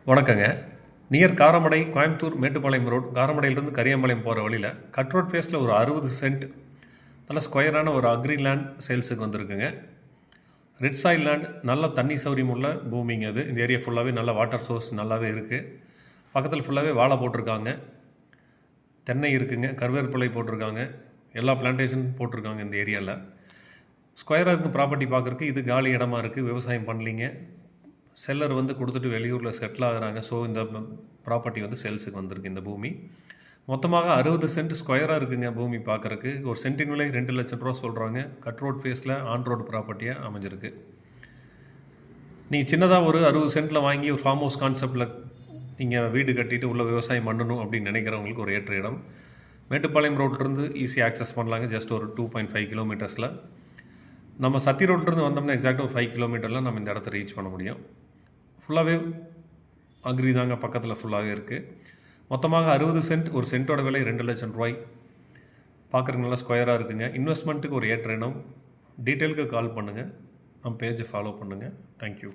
வணக்கங்க. Near Karamadai, Coimbatore, Mettupalayam road, காரமடையிலிருந்து Kariyampalayam போகிற வழியில் கட் ரோட் ஃபேஸில் ஒரு 60 சென்ட் நல்ல ஸ்கொயரான ஒரு அக்ரி லேண்ட் சேல்ஸுக்கு வந்திருக்குங்க. ரெட் சாயில் லேண்ட், நல்ல தண்ணி சௌரியம் உள்ள பூமிங்க அது. இந்த ஏரியா ஃபுல்லாகவே நல்ல வாட்டர் சோர்ஸ் நல்லாவே இருக்குது. பக்கத்தில் ஃபுல்லாகவே வாழை போட்டிருக்காங்க, தென்னை இருக்குங்க, கருவேப்பிலை போட்டிருக்காங்க, எல்லா பிளான்டேஷன் போட்டிருக்காங்க இந்த ஏரியாவில். ஸ்கொயராக இருக்கும் ப்ராப்பர்ட்டி பார்க்குறக்கு இது காலி இடமா இருக்குது, விவசாயம் பண்ணலிங்க. செல்லர் வந்து கொடுத்துட்டு வெளியூரில் செட்டில் ஆகுறாங்க. ஸோ இந்த ப்ராப்பர்ட்டி வந்து சேல்ஸுக்கு வந்திருக்கு. இந்த பூமி மொத்தமாக 60 சென்ட் ஸ்கொயராக இருக்குங்க. பூமி பார்க்குறக்கு ஒரு சென்ட்டின் விலை 2 லட்சம் ரூபா சொல்கிறாங்க. கட் ரோட் ஃபேஸில் ஆன் ரோடு ப்ராப்பர்ட்டியாக அமைஞ்சிருக்கு. நீங்கள் சின்னதாக ஒரு 60 சென்ட்டில் வாங்கி ஒரு ஃபார்ம் ஹவுஸ் கான்செப்டில் நீங்கள் வீடு கட்டிட்டு உள்ள விவசாயம் பண்ணணும் அப்படின்னு நினைக்கிறவங்களுக்கு ஒரு ஏற்ற இடம். மேட்டுப்பாளையம் ரோட்லேருந்து ஈஸியாக ஆக்சஸ் பண்ணலாங்க. ஜஸ்ட் ஒரு 2.5 கிலோமீட்டர்ஸில். நம்ம சத்தி ரோட்லேருந்து வந்தோம்னா எக்ஸாக்டாக ஒரு 5 கிலோமீட்டரில் நம்ம இந்த இடத்த ரீச் பண்ண முடியும். ஃபுல்லாகவே அக்ரி தாங்க, பக்கத்தில் ஃபுல்லாகவே இருக்குது. மொத்தமாக 60 சென்ட், ஒரு சென்ட்டோட விலை 2 லட்சம் ரூபாய். பார்க்குறதுக்கு நல்லா ஸ்கொயராக இருக்குங்க. இன்வெஸ்ட்மெண்ட்டுக்கு ஒரு ஏற்ற இடம். டீட்டெயிலுக்கு கால் பண்ணுங்கள், நம்ம பேஜை ஃபாலோ பண்ணுங்கள். தேங்க்யூ.